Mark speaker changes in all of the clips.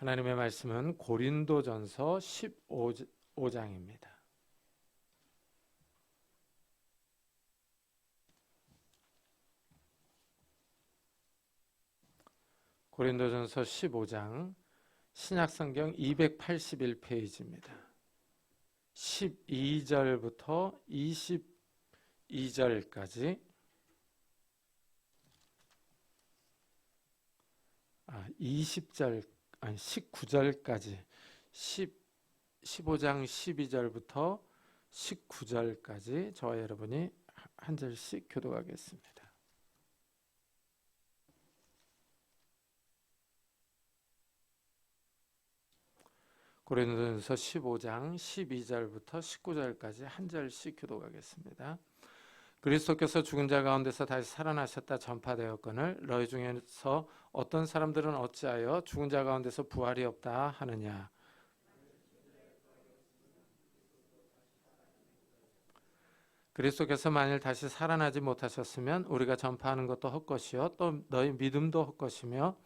Speaker 1: 하나님의 말씀은 고린도전서 15장입니다. 고린도전서 15장 신약성경 281페이지입니다. 12절부터 22절까지 19절까지 15장 12절부터 19절까지 저와 여러분이 한 절씩 교독하겠습니다. 고린도전서 15장 12절부터 19절까지 한 절씩 교독하겠습니다. 그리스도께서 죽은 자 가운데서 다시 살아나셨다 전파되었거늘 너희 중에서 어떤 사람들은 어찌하여 죽은 자 가운데서 부활이 없다 하느냐. 그리스도께서 만일 다시 살아나지 못하셨으면 우리가 전파하는 것도 헛것이요 또 너희 믿음도 헛것이며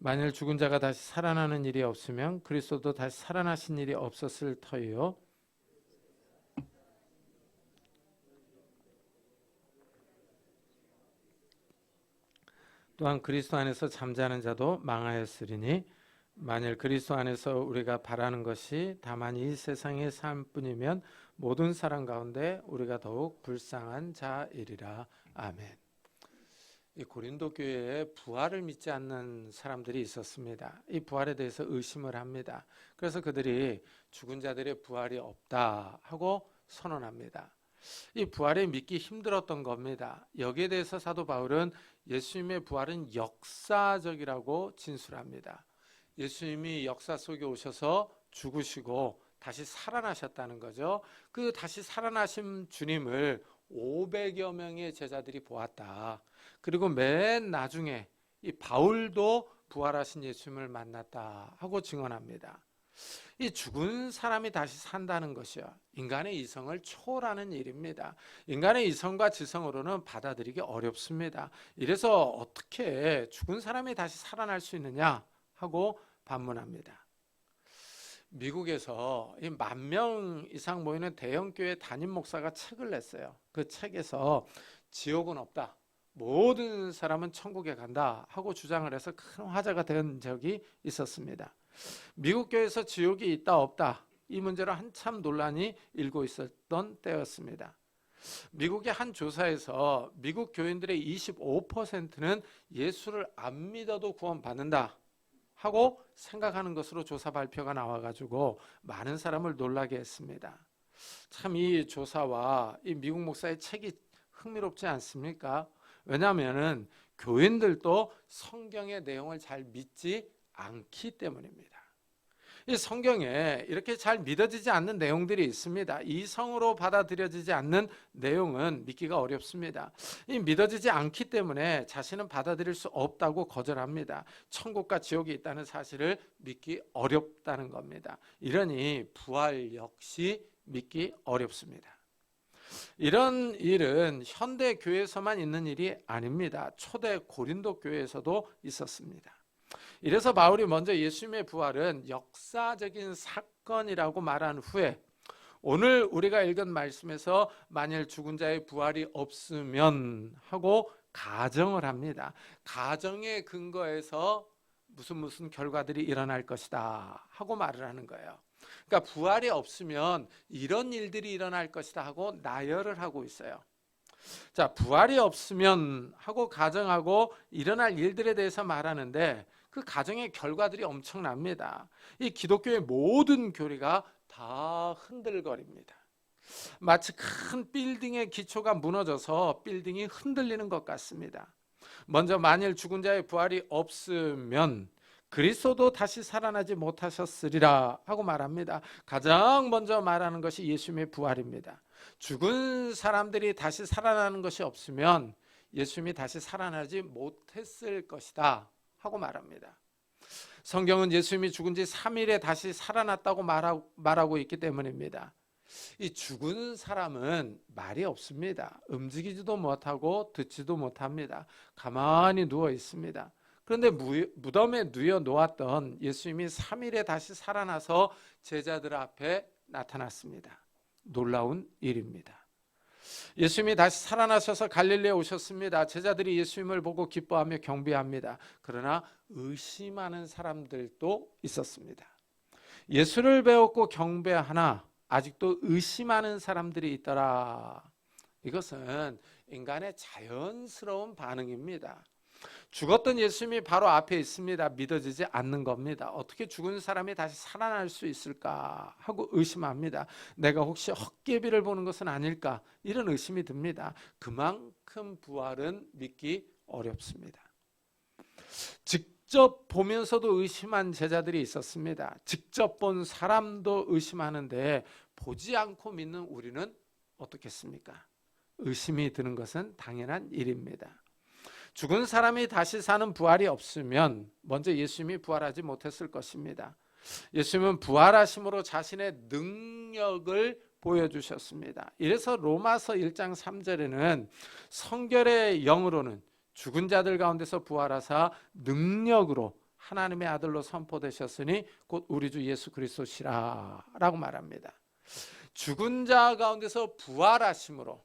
Speaker 1: 만일 죽은 자가 다시 살아나는 일이 없으면 그리스도도 다시 살아나신 일이 없었을 터이요 또한 그리스도 안에서 잠자는 자도 망하였으리니 만일 그리스도 안에서 우리가 바라는 것이 다만 이 세상의 삶뿐이면 모든 사람 가운데 우리가 더욱 불쌍한 자이리라. 아멘. 이 고린도 교회에 부활을 믿지 않는 사람들이 있었습니다. 이 부활에 대해서 의심을 합니다. 그래서 그들이 죽은 자들의 부활이 없다 하고 선언합니다. 이 부활을 믿기 힘들었던 겁니다. 여기에 대해서 사도 바울은 예수님의 부활은 역사적이라고 진술합니다. 예수님이 역사 속에 오셔서 죽으시고 다시 살아나셨다는 거죠. 그 다시 살아나신 주님을 500여 명의 제자들이 보았다. 그리고 맨 나중에 이 바울도 부활하신 예수님을 만났다 하고 증언합니다. 이 죽은 사람이 다시 산다는 것이요 인간의 이성을 초월하는 일입니다. 인간의 이성과 지성으로는 받아들이기 어렵습니다. 이래서 어떻게 죽은 사람이 다시 살아날 수 있느냐 하고 반문합니다. 미국에서 10,000명 이상 모이는 대형교회 담임 목사가 책을 냈어요. 그 책에서 지옥은 없다, 모든 사람은 천국에 간다 하고 주장을 해서 큰 화제가 된 적이 있었습니다. 미국 교회에서 지옥이 있다 없다 이 문제로 한참 논란이 일고 있었던 때였습니다. 미국의 한 조사에서 미국 교인들의 25%는 예수를 안 믿어도 구원받는다 하고 생각하는 것으로 조사 발표가 나와가지고 많은 사람을 놀라게 했습니다. 참 이 조사와 이 미국 목사의 책이 흥미롭지 않습니까? 왜냐하면 교인들도 성경의 내용을 잘 믿지 않기 때문입니다. 이 성경에 이렇게 잘 믿어지지 않는 내용들이 있습니다. 이성으로 받아들여지지 않는 내용은 믿기가 어렵습니다. 이 믿어지지 않기 때문에 자신은 받아들일 수 없다고 거절합니다. 천국과 지옥이 있다는 사실을 믿기 어렵다는 겁니다. 이러니 부활 역시 믿기 어렵습니다. 이런 일은 현대 교회에서만 있는 일이 아닙니다. 초대 고린도 교회에서도 있었습니다. 이래서 바울이 먼저 예수님의 부활은 역사적인 사건이라고 말한 후에 오늘 우리가 읽은 말씀에서 만일 죽은 자의 부활이 없으면 하고 가정을 합니다. 가정의 근거에서 무슨 결과들이 일어날 것이다 하고 말을 하는 거예요. 그러니까 부활이 없으면 이런 일들이 일어날 것이다 하고 나열을 하고 있어요. 자, 부활이 없으면 하고 가정하고 일어날 일들에 대해서 말하는데 그 가정의 결과들이 엄청납니다. 이 기독교의 모든 교리가 다 흔들거립니다. 마치 큰 빌딩의 기초가 무너져서 빌딩이 흔들리는 것 같습니다. 먼저 만일 죽은 자의 부활이 없으면 그리스도도 다시 살아나지 못하셨으리라 하고 말합니다. 가장 먼저 말하는 것이 예수님의 부활입니다. 죽은 사람들이 다시 살아나는 것이 없으면 예수님이 다시 살아나지 못했을 것이다 하고 말합니다. 성경은 예수님이 죽은 지 3일에 다시 살아났다고 말하고 있기 때문입니다. 이 죽은 사람은 말이 없습니다. 움직이지도 못하고 듣지도 못합니다. 가만히 누워 있습니다. 그런데 무덤에 누워 놓았던 예수님이 3일에 다시 살아나서 제자들 앞에 나타났습니다. 놀라운 일입니다. 예수님이 다시 살아나셔서 갈릴리에 오셨습니다. 제자들이 예수님을 보고 기뻐하며 경배합니다. 그러나 의심하는 사람들도 있었습니다. 예수를 배웠고 경배하나 아직도 의심하는 사람들이 있더라. 이것은 인간의 자연스러운 반응입니다. 죽었던 예수님이 바로 앞에 있습니다. 믿어지지 않는 겁니다. 어떻게 죽은 사람이 다시 살아날 수 있을까 하고 의심합니다. 내가 혹시 헛개비를 보는 것은 아닐까, 이런 의심이 듭니다. 그만큼 부활은 믿기 어렵습니다. 직접 보면서도 의심한 제자들이 있었습니다. 직접 본 사람도 의심하는데 보지 않고 믿는 우리는 어떻겠습니까? 의심이 드는 것은 당연한 일입니다. 죽은 사람이 다시 사는 부활이 없으면 먼저 예수님이 부활하지 못했을 것입니다. 예수님은 부활하심으로 자신의 능력을 보여주셨습니다. 이래서 로마서 1장 3절에는 성결의 영으로는 죽은 자들 가운데서 부활하사 능력으로 하나님의 아들로 선포되셨으니 곧 우리 주 예수 그리스도시라 라고 말합니다. 죽은 자 가운데서 부활하심으로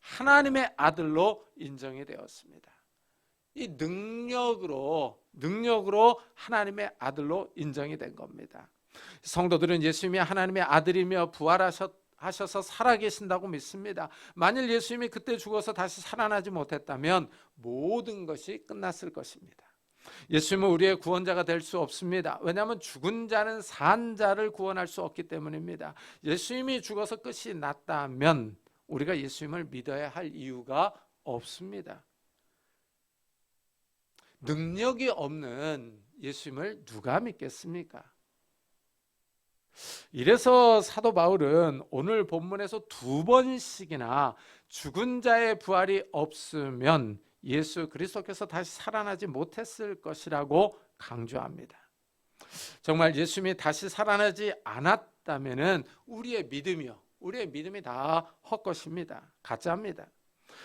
Speaker 1: 하나님의 아들로 인정이 되었습니다. 이 능력으로 하나님의 아들로 인정이 된 겁니다. 성도들은 예수님이 하나님의 아들이며 부활하셔서 살아계신다고 믿습니다. 만일 예수님이 그때 죽어서 다시 살아나지 못했다면 모든 것이 끝났을 것입니다. 예수님은 우리의 구원자가 될 수 없습니다. 왜냐하면 죽은 자는 산 자를 구원할 수 없기 때문입니다. 예수님이 죽어서 끝이 났다면 우리가 예수님을 믿어야 할 이유가 없습니다. 능력이 없는 예수님을 누가 믿겠습니까? 이래서 사도 바울은 오늘 본문에서 2번씩이나 죽은 자의 부활이 없으면 예수 그리스도께서 다시 살아나지 못했을 것이라고 강조합니다. 정말 예수님이 다시 살아나지 않았다면 우리의 믿음이 다 헛것입니다. 가짜입니다.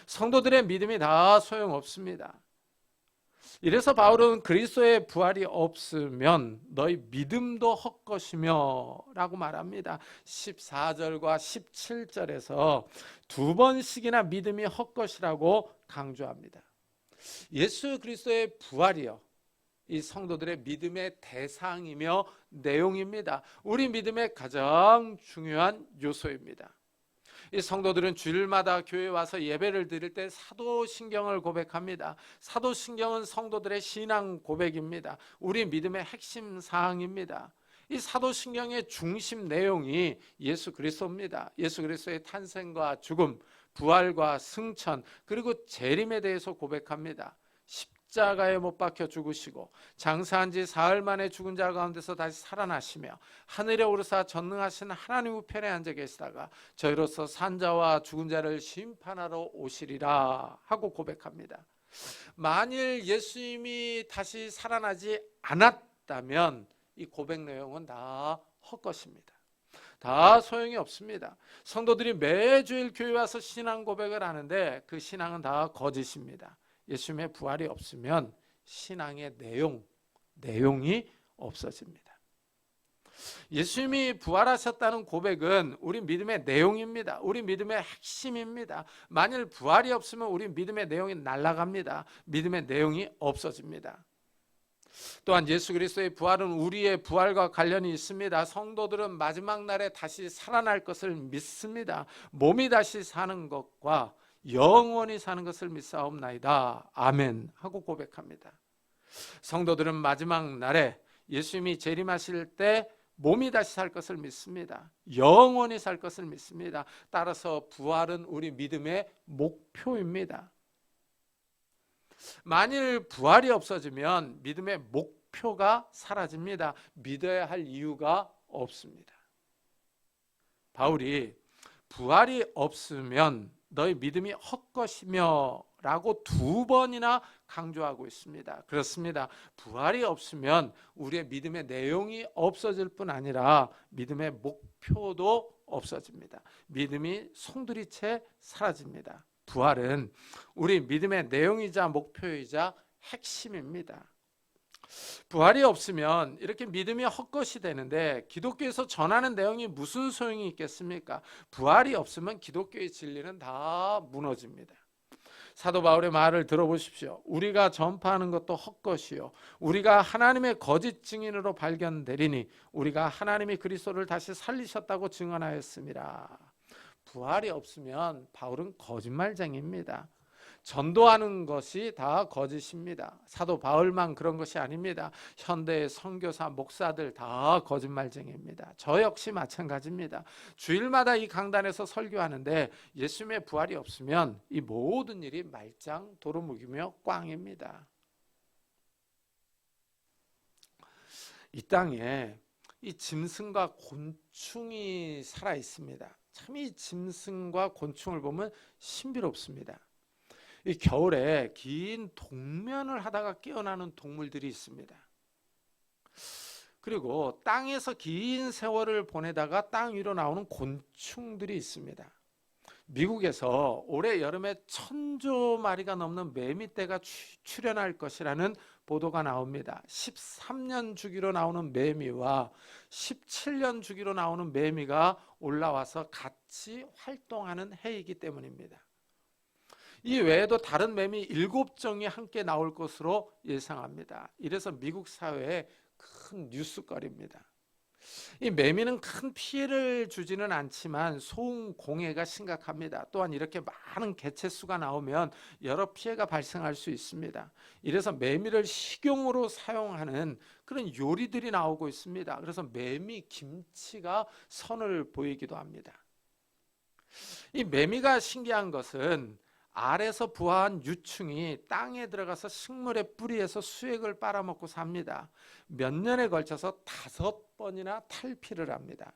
Speaker 1: 성도들의 믿음이 다 소용없습니다. 이래서 바울은 그리스도의 부활이 없으면 너희 믿음도 헛것이며 라고 말합니다. 14절과 17절에서 2번씩이나 믿음이 헛것이라고 강조합니다. 예수 그리스도의 부활이요, 이 성도들의 믿음의 대상이며 내용입니다. 우리 믿음의 가장 중요한 요소입니다. 이 성도들은 주일마다 교회에 와서 예배를 드릴 때 사도신경을 고백합니다. 사도신경은 성도들의 신앙 고백입니다. 우리 믿음의 핵심 사항입니다. 이 사도신경의 중심 내용이 예수 그리스도입니다. 예수 그리스도의 탄생과 죽음, 부활과 승천, 그리고 재림에 대해서 고백합니다. 십자가에 못 박혀 죽으시고 장사한 지 사흘 만에 죽은 자 가운데서 다시 살아나시며 하늘에 오르사 전능하신 하나님 우편에 앉아 계시다가 저희로서 산자와 죽은 자를 심판하러 오시리라 하고 고백합니다. 만일 예수님이 다시 살아나지 않았다면 이 고백 내용은 다 헛것입니다. 다 소용이 없습니다. 성도들이 매주일 교회 와서 신앙 고백을 하는데 그 신앙은 다 거짓입니다. 예수님의 부활이 없으면 신앙의 내용이 없어집니다. 예수님이 부활하셨다는 고백은 우리 믿음의 내용입니다. 우리 믿음의 핵심입니다. 만일 부활이 없으면 우리 믿음의 내용이 날아갑니다. 믿음의 내용이 없어집니다. 또한 예수 그리스도의 부활은 우리의 부활과 관련이 있습니다. 성도들은 마지막 날에 다시 살아날 것을 믿습니다. 몸이 다시 사는 것과 영원히 사는 것을 믿사옵나이다. 아멘 하고 고백합니다. 성도들은 마지막 날에 예수님이 재림하실 때 몸이 다시 살 것을 믿습니다. 영원히 살 것을 믿습니다. 따라서 부활은 우리 믿음의 목표입니다. 만일 부활이 없어지면 믿음의 목표가 사라집니다. 믿어야 할 이유가 없습니다. 바울이 부활이 없으면 너희 믿음이 헛것이며 라고 2번이나 강조하고 있습니다. 그렇습니다. 부활이 없으면 우리의 믿음의 내용이 없어질 뿐 아니라 믿음의 목표도 없어집니다. 믿음이 송두리째 사라집니다. 부활은 우리 믿음의 내용이자 목표이자 핵심입니다. 부활이 없으면 이렇게 믿음이 헛것이 되는데 기독교에서 전하는 내용이 무슨 소용이 있겠습니까? 부활이 없으면 기독교의 진리는 다 무너집니다. 사도 바울의 말을 들어보십시오. 우리가 전파하는 것도 헛것이요 우리가 하나님의 거짓 증인으로 발견되리니 우리가 하나님이 그리스도를 다시 살리셨다고 증언하였습니다. 부활이 없으면 바울은 거짓말쟁이입니다. 전도하는 것이 다 거짓입니다. 사도 바울만 그런 것이 아닙니다. 현대의 선교사, 목사들 다 거짓말쟁이입니다. 저 역시 마찬가지입니다. 주일마다 이 강단에서 설교하는데 예수님의 부활이 없으면 이 모든 일이 말짱 도루묵이며 꽝입니다. 이 땅에 이 짐승과 곤충이 살아 있습니다. 참 이 짐승과 곤충을 보면 신비롭습니다. 이 겨울에 긴 동면을 하다가 깨어나는 동물들이 있습니다. 그리고 땅에서 긴 세월을 보내다가 땅 위로 나오는 곤충들이 있습니다. 미국에서 올해 여름에 1000조 마리가 넘는 매미떼가 출현할 것이라는 보도가 나옵니다. 13년 주기로 나오는 매미와 17년 주기로 나오는 매미가 올라와서 같이 활동하는 해이기 때문입니다. 이 외에도 다른 매미 7종이 함께 나올 것으로 예상합니다. 이래서 미국 사회에 큰 뉴스거리입니다. 이 매미는 큰 피해를 주지는 않지만 소음 공해가 심각합니다. 또한 이렇게 많은 개체수가 나오면 여러 피해가 발생할 수 있습니다. 이래서 매미를 식용으로 사용하는 그런 요리들이 나오고 있습니다. 그래서 매미 김치가 선을 보이기도 합니다. 이 매미가 신기한 것은 알에서 부화한 유충이 땅에 들어가서 식물의 뿌리에서 수액을 빨아먹고 삽니다. 몇 년에 걸쳐서 5번이나 탈피를 합니다.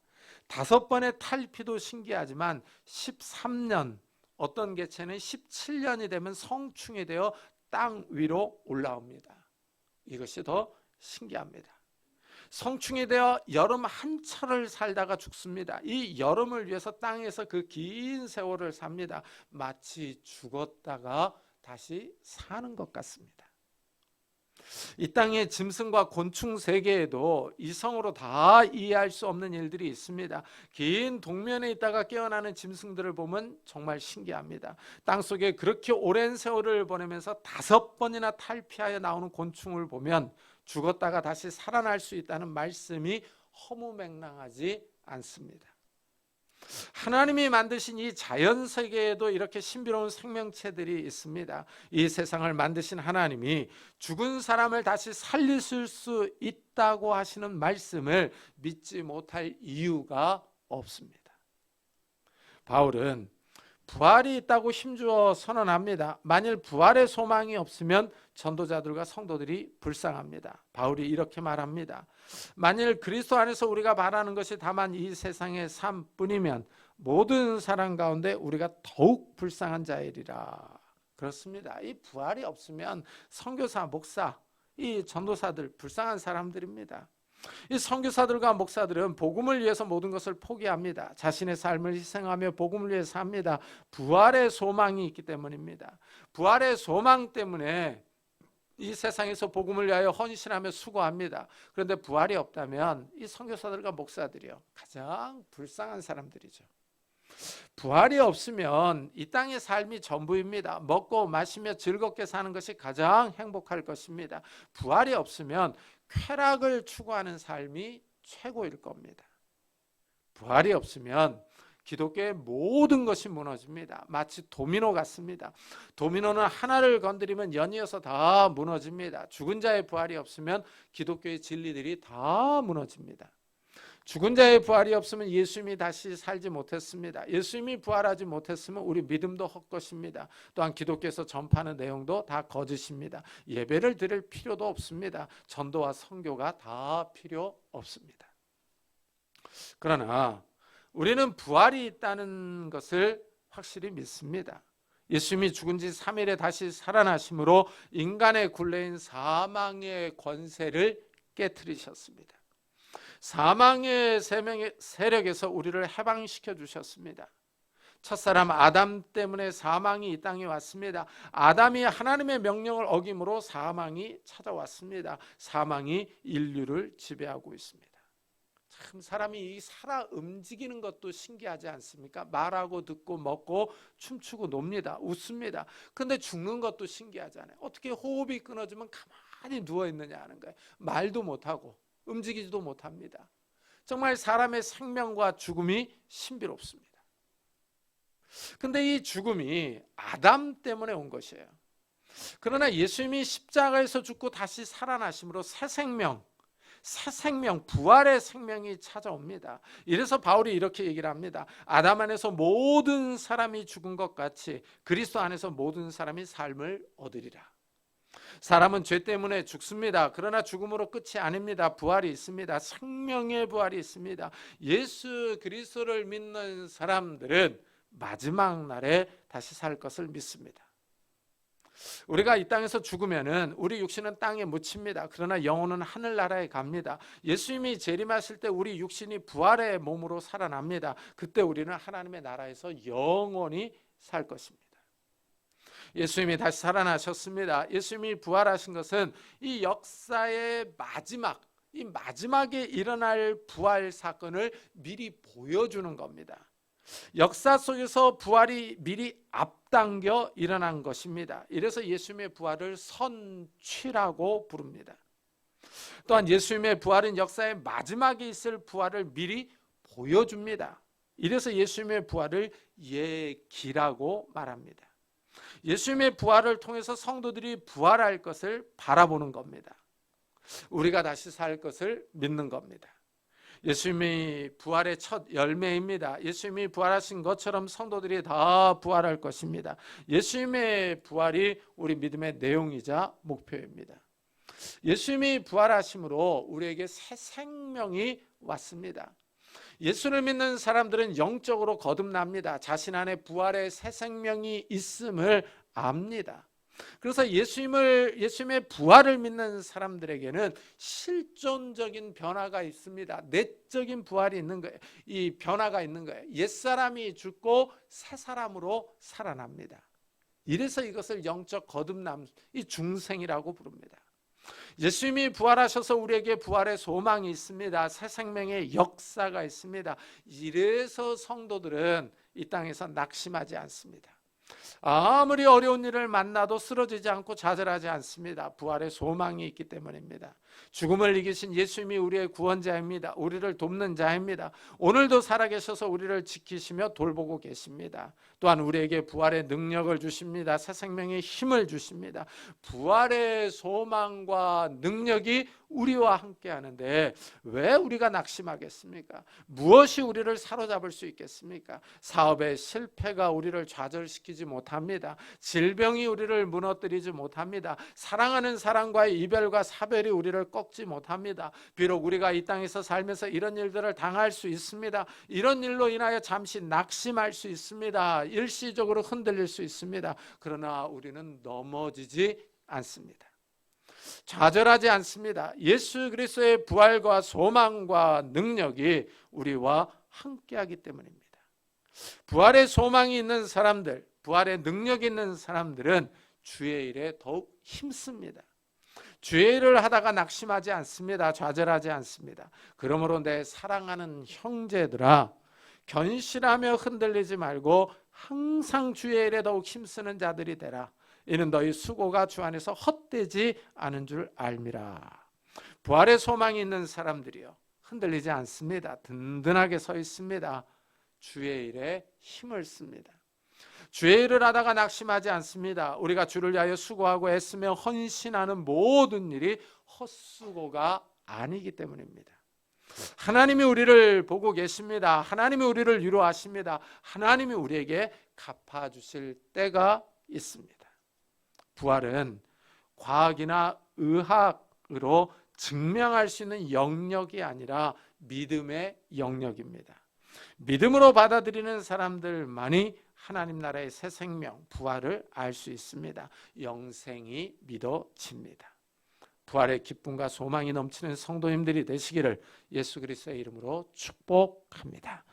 Speaker 1: 5번의 탈피도 신기하지만 13년, 어떤 개체는 17년이 되면 성충이 되어 땅 위로 올라옵니다. 이것이 더 신기합니다. 성충이 되어 여름 한철을 살다가 죽습니다. 이 여름을 위해서 땅에서 그 긴 세월을 삽니다. 마치 죽었다가 다시 사는 것 같습니다. 이 땅의 짐승과 곤충 세계에도 이성으로 다 이해할 수 없는 일들이 있습니다. 긴 동면에 있다가 깨어나는 짐승들을 보면 정말 신기합니다. 땅속에 그렇게 오랜 세월을 보내면서 5번이나 탈피하여 나오는 곤충을 보면 죽었다가 다시 살아날 수 있다는 말씀이 허무맹랑하지 않습니다. 하나님이 만드신 이 자연 세계에도 이렇게 신비로운 생명체들이 있습니다. 이 세상을 만드신 하나님이 죽은 사람을 다시 살리실 수 있다고 하시는 말씀을 믿지 못할 이유가 없습니다. 바울은 부활이 있다고 힘주어 선언합니다. 만일 부활의 소망이 없으면 전도자들과 성도들이 불쌍합니다. 바울이 이렇게 말합니다. 만일 그리스도 안에서 우리가 바라는 것이 다만 이 세상의 삶뿐이면 모든 사람 가운데 우리가 더욱 불쌍한 자이리라. 그렇습니다. 이 부활이 없으면 선교사, 목사, 이 전도사들 불쌍한 사람들입니다. 이 선교사들과 목사들은 복음을 위해서 모든 것을 포기합니다. 자신의 삶을 희생하며 복음을 위해 삽니다. 부활의 소망이 있기 때문입니다. 부활의 소망 때문에 이 세상에서 복음을 위하여 헌신하며 수고합니다. 그런데 부활이 없다면 이 선교사들과 목사들이요 가장 불쌍한 사람들이죠. 부활이 없으면 이 땅의 삶이 전부입니다. 먹고 마시며 즐겁게 사는 것이 가장 행복할 것입니다. 부활이 없으면 쾌락을 추구하는 삶이 최고일 겁니다. 부활이 없으면 기독교의 모든 것이 무너집니다. 마치 도미노 같습니다. 도미노는 하나를 건드리면 연이어서 다 무너집니다. 죽은 자의 부활이 없으면 기독교의 진리들이 다 무너집니다. 죽은 자의 부활이 없으면 예수님이 다시 살지 못했습니다. 예수님이 부활하지 못했으면 우리 믿음도 헛것입니다. 또한 기독교에서 전파하는 내용도 다 거짓입니다. 예배를 드릴 필요도 없습니다. 전도와 선교가 다 필요 없습니다. 그러나 우리는 부활이 있다는 것을 확실히 믿습니다. 예수님이 죽은 지 3일에 다시 살아나심으로 인간의 굴레인 사망의 권세를 깨트리셨습니다. 사망의 세력에서 우리를 해방시켜 주셨습니다. 첫사람 아담 때문에 사망이 이 땅에 왔습니다. 아담이 하나님의 명령을 어김으로 사망이 찾아왔습니다. 사망이 인류를 지배하고 있습니다. 참 사람이 살아 움직이는 것도 신기하지 않습니까? 말하고 듣고 먹고 춤추고 놉니다. 웃습니다. 그런데 죽는 것도 신기하잖아요. 어떻게 호흡이 끊어지면 가만히 누워있느냐 하는 거예요. 말도 못하고 움직이지도 못합니다. 정말 사람의 생명과 죽음이 신비롭습니다. 근데 이 죽음이 아담 때문에 온 것이에요. 그러나 예수님이 십자가에서 죽고 다시 살아나심으로 새 생명, 부활의 생명이 찾아옵니다. 이래서 바울이 이렇게 얘기를 합니다. 아담 안에서 모든 사람이 죽은 것 같이 그리스도 안에서 모든 사람이 삶을 얻으리라. 사람은 죄 때문에 죽습니다. 그러나 죽음으로 끝이 아닙니다. 부활이 있습니다. 생명의 부활이 있습니다. 예수 그리스도를 믿는 사람들은 마지막 날에 다시 살 것을 믿습니다. 우리가 이 땅에서 죽으면은 우리 육신은 땅에 묻힙니다. 그러나 영혼은 하늘나라에 갑니다. 예수님이 재림하실 때 우리 육신이 부활의 몸으로 살아납니다. 그때 우리는 하나님의 나라에서 영원히 살 것입니다. 예수님이 다시 살아나셨습니다. 예수님이 부활하신 것은 이 역사의 마지막, 이 마지막에 일어날 부활 사건을 미리 보여주는 겁니다. 역사 속에서 부활이 미리 앞당겨 일어난 것입니다. 이래서 예수님의 부활을 선취라고 부릅니다. 또한 예수님의 부활은 역사의 마지막에 있을 부활을 미리 보여줍니다. 이래서 예수님의 부활을 예기라고 말합니다. 예수님의 부활을 통해서 성도들이 부활할 것을 바라보는 겁니다. 우리가 다시 살 것을 믿는 겁니다. 예수님이 부활의 첫 열매입니다. 예수님이 부활하신 것처럼 성도들이 다 부활할 것입니다. 예수님의 부활이 우리 믿음의 내용이자 목표입니다. 예수님이 부활하심으로 우리에게 새 생명이 왔습니다. 예수를 믿는 사람들은 영적으로 거듭납니다. 자신 안에 부활의 새 생명이 있음을 압니다. 그래서 예수님의 부활을 믿는 사람들에게는 실존적인 변화가 있습니다. 내적인 부활이 있는 거예요. 이 변화가 있는 거예요. 옛사람이 죽고 새 사람으로 살아납니다. 이래서 이것을 영적 거듭남, 이 중생이라고 부릅니다. 예수님이 부활하셔서 우리에게 부활의 소망이 있습니다. 새 생명의 역사가 있습니다. 이래서 성도들은 이 땅에서 낙심하지 않습니다. 아무리 어려운 일을 만나도 쓰러지지 않고 좌절하지 않습니다. 부활의 소망이 있기 때문입니다. 죽음을 이기신 예수님이 우리의 구원자입니다. 우리를 돕는 자입니다. 오늘도 살아계셔서 우리를 지키시며 돌보고 계십니다. 또한 우리에게 부활의 능력을 주십니다. 새 생명의 힘을 주십니다. 부활의 소망과 능력이 우리와 함께 하는데 왜 우리가 낙심하겠습니까? 무엇이 우리를 사로잡을 수 있겠습니까? 사업의 실패가 우리를 좌절시키지 못합니다. 질병이 우리를 무너뜨리지 못합니다. 사랑하는 사람과의 이별과 사별이 우리를 꺾지 못합니다. 비록 우리가 이 땅에서 살면서 이런 일들을 당할 수 있습니다. 이런 일로 인하여 잠시 낙심할 수 있습니다. 일시적으로 흔들릴 수 있습니다. 그러나 우리는 넘어지지 않습니다. 좌절하지 않습니다. 예수 그리스도의 부활과 소망과 능력이 우리와 함께하기 때문입니다. 부활의 소망이 있는 사람들, 부활의 능력이 있는 사람들은 주의 일에 더욱 힘씁니다. 주의 일을 하다가 낙심하지 않습니다. 좌절하지 않습니다. 그러므로 내 사랑하는 형제들아, 견실하며 흔들리지 말고 항상 주의 일에 더욱 힘쓰는 자들이 되라. 이는 너희 수고가 주 안에서 헛되지 않은 줄 알미라. 부활의 소망이 있는 사람들이요, 흔들리지 않습니다. 든든하게 서 있습니다. 주의 일에 힘을 씁니다. 주의 일을 하다가 낙심하지 않습니다. 우리가 주를 위하여 수고하고 애쓰며 헌신하는 모든 일이 헛수고가 아니기 때문입니다. 하나님이 우리를 보고 계십니다. 하나님이 우리를 위로하십니다. 하나님이 우리에게 갚아주실 때가 있습니다. 부활은 과학이나 의학으로 증명할 수 있는 영역이 아니라 믿음의 영역입니다. 믿음으로 받아들이는 사람들만이 하나님 나라의 새 생명, 부활을 알 수 있습니다. 영생이 믿어집니다. 부활의 기쁨과 소망이 넘치는 성도님들이 되시기를 예수 그리스도의 이름으로 축복합니다.